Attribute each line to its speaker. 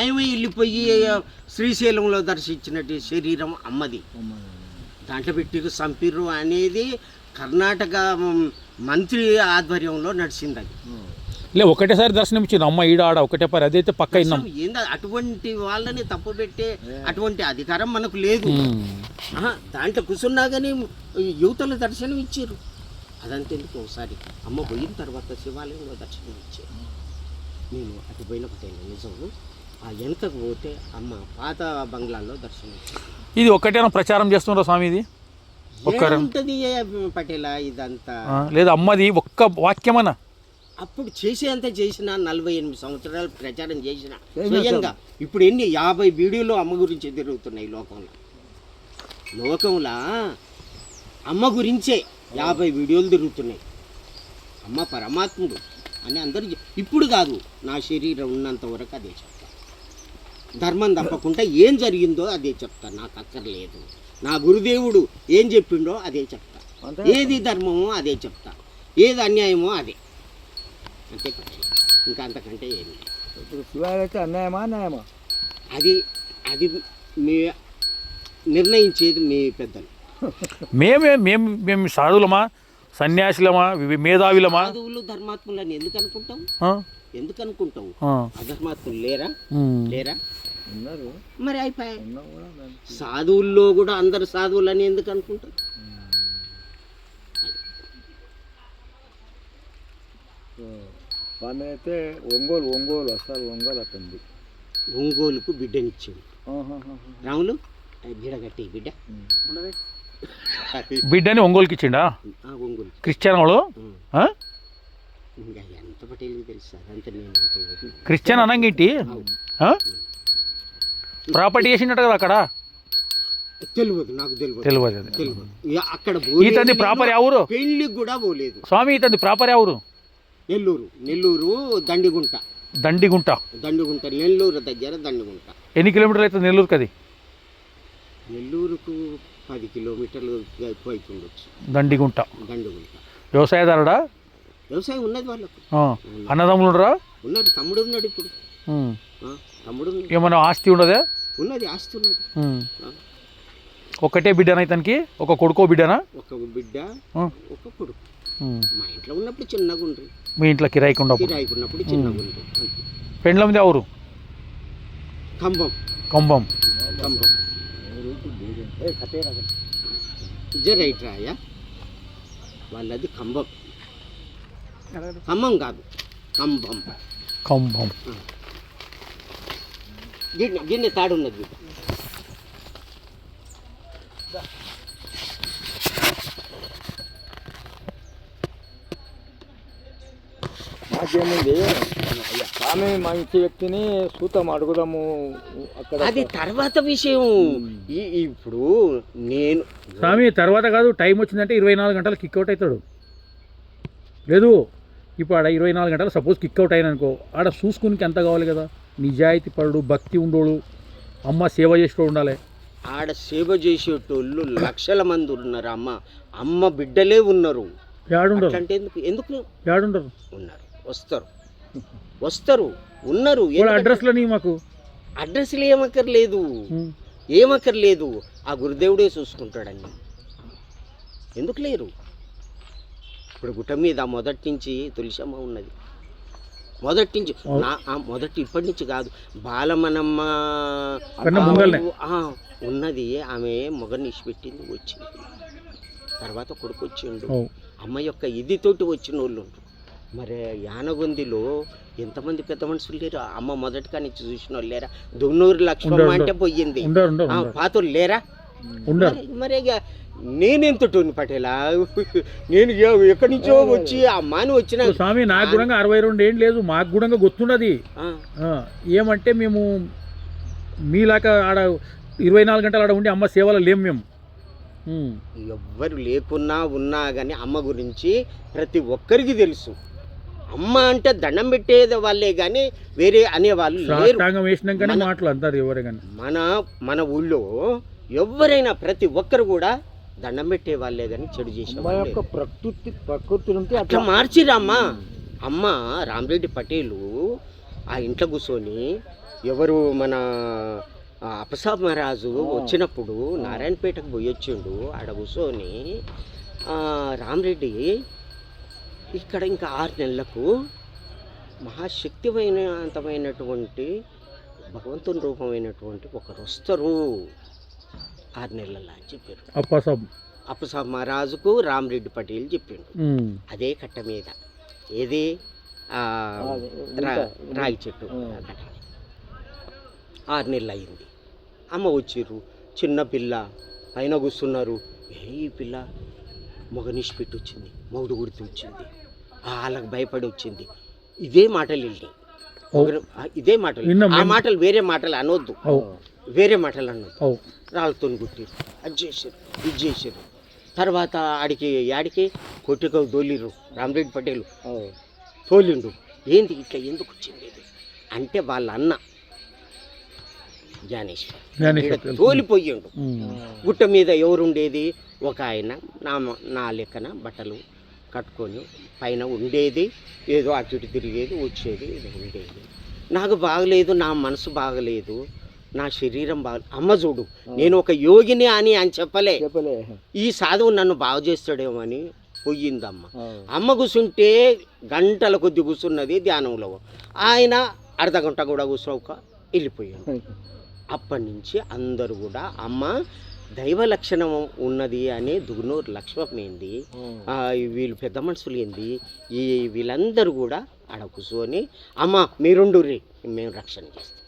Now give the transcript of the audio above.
Speaker 1: మాయమై వెళ్ళిపోయి శ్రీశైలంలో దర్శించినట్టు శరీరం అమ్మది. దాంట్లో పెట్టిరు సంపిర్రు అనేది కర్ణాటక మంత్రి ఆధ్వర్యంలో నడిచింది. అది
Speaker 2: లే ఒకటేసారి దర్శనం ఇచ్చింది అమ్మ ఈడ ఆడ ఒకటే పరి, అదైతే పక్క ఇన్నాం.
Speaker 1: ఏంది అటువంటి వాళ్ళని తప్పు పెట్టే అటువంటి అధికారం మనకు లేదు. దాంట్లో కూర్చున్నా కానీ యువతల దర్శనం ఇచ్చారు. అదంతెందుకు ఒకసారి అమ్మ పోయిన తర్వాత శివాలయంలో దర్శనం ఇచ్చారు. నేను అటు పోయిన పటేల్ నిజం. ఆ వెనకకు పోతే అమ్మ పాత బంగ్లాల్లో దర్శనం ఇచ్చారు.
Speaker 2: ఇది ఒక్కటేనా ప్రచారం చేస్తున్నారా స్వామి? ఇది
Speaker 1: ఉంటుంది పటేలా ఇదంతా
Speaker 2: లేదా అమ్మది ఒక్క వాక్యమనా?
Speaker 1: అప్పుడు చేసేంత చేసిన 48 సంవత్సరాలు ప్రచారం చేసిన స్వయంగా. ఇప్పుడు ఎన్ని 50 వీడియోలు అమ్మ గురించి తిరుగుతున్నాయి లోకంలో అమ్మ గురించే 50 వీడియోలు తిరుగుతున్నాయి. అమ్మ పరమాత్ముడు అని అందరూ ఇప్పుడు కాదు, నా శరీరం ఉన్నంత వరకు అదే చెప్తా. ధర్మం తప్పకుండా ఏం జరిగిందో అదే చెప్తా, నాకు అక్కర్లేదు. నా గురుదేవుడు ఏం చెప్పిండో అదే చెప్తా. ఏది ధర్మమో అదే చెప్తా, ఏది అన్యాయమో అదే. అంతే, ఇంకా అంతకంటే ఏమి.
Speaker 3: ఇప్పుడు శివాలైతే అన్యాయమా న్యాయమా
Speaker 1: అది అది మీ నిర్ణయించేది మీ పెద్దలు.
Speaker 2: మేము సాధులమా, సన్యాసులమా, మేధావులమా?
Speaker 1: సాధువులు ధర్మాత్ములని ఎందుకు అనుకుంటావు? అధర్మాత్ములు లేరా?
Speaker 3: ఉన్నారు.
Speaker 1: మరి అయిపోయాయి. సాధువుల్లో కూడా అందరు సాధువులని ఎందుకు అనుకుంటారు?
Speaker 3: స్వామి అయితే ఒంగోలు అసలు ఒంగోలు అతనిది.
Speaker 1: ఒంగోలుకు బిడ్డనిచ్చాడు రాములు. బిడ్డ
Speaker 2: బిడ్డని ఒంగోలుకి ఇచ్చిండా?
Speaker 1: ఒంగోలు
Speaker 2: క్రిస్టియన్ వాళ్ళు
Speaker 1: ఇంకా ఎంత పటేలు తెలుసు. అదంతా నేను
Speaker 2: క్రిస్టియన్ అనంగేంటి ప్రాపర్టీ చేసినట్టు కదా అక్కడ?
Speaker 1: తెలియదు, నాకు తెలియదు. అక్కడ
Speaker 2: ఇతని ప్రాపర్ ఎవరు?
Speaker 1: పెళ్లికి కూడా పోలేదు
Speaker 2: స్వామి. ఇతని ప్రాపర్ ఎవరు?
Speaker 1: నెల్లూరు దండిగుంట నెల్లూరు దగ్గర దండిగుంట.
Speaker 2: ఎన్ని కిలోమీటర్లు అవుతుంది నెల్లూరుకి? అది
Speaker 1: నెల్లూరుకు 10 కిలోమీటర్లు ఎక్కువ అవుతుండొచ్చు.
Speaker 2: దండిగుంట వ్యవసాయదారుడా?
Speaker 1: వ్యవసాయం ఉన్నది వాళ్ళకు.
Speaker 2: అన్నదమ్ములు ఉండరా?
Speaker 1: ఉన్నారు. తమ్ముడు ఉన్నాడు ఇప్పుడు. తమ్ముడు
Speaker 2: ఏమన్నా ఆస్తి ఉండదా?
Speaker 1: ఉన్నది, ఆస్తి ఉన్నది.
Speaker 2: ఒకటే బిడ్డనా ఇతనికి? ఒక కొడుకో బిడ్డనా?
Speaker 1: ఒక బిడ్డ ఒక కొడుకు. మా ఇంట్లో ఉన్నప్పుడు చిన్నగా ఉండ్రి.
Speaker 2: మీ ఇంట్లో కిరాయికి ఉన్నప్పుడు
Speaker 1: చిన్నగా ఉండ్రి.
Speaker 2: పెండ్లమిది ఎవరు? కంబం.
Speaker 1: రైట్ రాయా వాళ్ళది కంబం కాదు, కంబం. గిన్నె తాడున్నది.
Speaker 3: నాకేముంది స్వామి మంచి వ్యక్తిని సూతం అడుగుదాము అక్కడ.
Speaker 1: అది తర్వాత విషయం. ఇప్పుడు నేను
Speaker 2: స్వామి తర్వాత కాదు, టైం వచ్చిందంటే 24 గంటలు కిక్అవుట్ అవుతాడు. లేదు ఇప్పుడు ఆడ 24 గంటలు సపోజ్ కిక్అవుట్ అయిననుకో, ఆడ చూసుకునికి ఎంత కావాలి కదా? నిజాయితీ పరుడు, భక్తి ఉండోడు, అమ్మ సేవ చేసేటోడు ఉండాలి.
Speaker 1: ఆడ సేవ చేసేటోళ్ళు లక్షల మంది ఉన్నారు. అమ్మ బిడ్డలే ఉన్నారు.
Speaker 2: అంటే
Speaker 1: ఎందుకు
Speaker 2: ఏడుండరు?
Speaker 1: ఉన్నారు, వస్తారు ఉన్నారు.
Speaker 2: అడ్రస్లని మాకు
Speaker 1: అడ్రస్లు ఏమక్కర్లేదు. ఆ గురుదేవుడే చూసుకుంటాడని. ఎందుకు లేరు? ఇప్పుడు గుట్ట మీద మొదటి నుంచి తులసమ్మ ఉన్నది. మొదటి ఇప్పటి నుంచి కాదు, బాలమనమ్మ ఉన్నది. ఆమె మొగని ఇచ్చిపెట్టింది, వచ్చింది. తర్వాత కొడుకు వచ్చిండు. అమ్మ యొక్క ఇదితోటి వచ్చిన వాళ్ళు. మరి యానగొందిలో ఎంతమంది పెద్ద మనుషులు లేరు? అమ్మ మొదటి కానీ చూసిన వాళ్ళు లేరా? దొన్నూరు లక్ష్మమ్మ అంటే పోయింది. పాతోళ్ళు లేరా? మరి నేనెంతటోని పటేలా? నేను ఎక్కడి నుంచో వచ్చి అమ్మాని వచ్చిన
Speaker 2: స్వామి. నాకు కూడా 62 ఏం లేదు, మాకు కూడా గుర్తుండది. ఏమంటే మేము మీలాగా ఆడ 24 గంటలు ఆడ ఉండి అమ్మ సేవలో లేము మేము.
Speaker 1: ఎవ్వరు లేకున్నా ఉన్నా కానీ అమ్మ గురించి ప్రతి ఒక్కరికి తెలుసు. అమ్మ అంటే దండం పెట్టేది వాళ్ళే కానీ వేరే అనేవాళ్ళు లేరు. మన ఊళ్ళో ఎవరైనా ప్రతి ఒక్కరు కూడా దండం పెట్టే వాళ్ళే కానీ చెడు చేసే
Speaker 3: ప్రకృతి
Speaker 1: అట్లా మార్చిరమ్మా. అమ్మ రామరెడ్డి పటేలు ఆ ఇంట్లో కూర్చొని ఎవరు మన అప్పసాబ్ మహారాజు వచ్చినప్పుడు నారాయణపేటకు పోయి వచ్చిండు. ఆడ కూర్చొని రామరెడ్డి ఇక్కడ ఇంకా 6 నెలలకు మహాశక్తివంతమైనటువంటి భగవంతుని రూపమైనటువంటి ఒకరు వస్తారు 6 నెలల అని చెప్పారు. అప్పసాబ్ మహారాజుకు రామరెడ్డి పటేల్ చెప్పిండు. అదే కట్ట మీద ఏది రాగి చెట్టు 6 నెలలు అయింది. అమ్మ వచ్చిర్రు, చిన్న పిల్ల పైన కూర్చున్నారు. ఈ పిల్ల మొగనిషి పెట్టి వచ్చింది, మొగుడు గుర్తు వచ్చింది, వాళ్ళకి భయపడి వచ్చింది. ఇదే మాటలు వెళ్ళి ఇదే మాటలు, ఆ మాటలు వేరే మాటలు అనొద్దు, వేరే మాటలు అనొద్దు. రాళ్ళతో కుట్టిరు, అది చేసారు, ఇది చేసారు. తర్వాత యాడికి కొట్టుకు దోలిరు. రామరెడ్డి పటేల్ తోలిండు. ఏంది ఇట్లా ఎందుకు వచ్చింది ఇది అంటే వాళ్ళ అన్న జ్ఞానేశ్వర్ తోలిపోయిండు. గుట్ట మీద ఎవరుండేది? ఒక ఆయన నా లెక్కన బట్టలు కట్టుకొని పైన ఉండేది, ఏదో అటు ఇటు తిరిగేది, వచ్చేది, ఇది ఉండేది. నాకు బాగలేదు, నా మనసు బాగలేదు, నా శరీరం అమ్మ చూడు, నేను ఒక యోగిని అని చెప్పలే, ఈ సాధువు నన్ను బాగు చేస్తాడేమో అని పోయిందమ్మ. అమ్మ కూర్చుంటే గంటల కొద్ది కూర్చున్నది ధ్యానంలో. ఆయన అర్ధగంట కూడా కూర్చోక వెళ్ళిపోయాడు. అప్పటి నుంచి అందరూ కూడా అమ్మ దైవ లక్షణం ఉన్నది అని దుగునూరు లక్ష్మమ్మ ఏంది, వీళ్ళు పెద్ద మనుషులు ఏంది, వీళ్ళందరూ కూడా ఆడ కూర్చొని అమ్మ మీరుండు రే మేము రక్షణ చేస్తాం.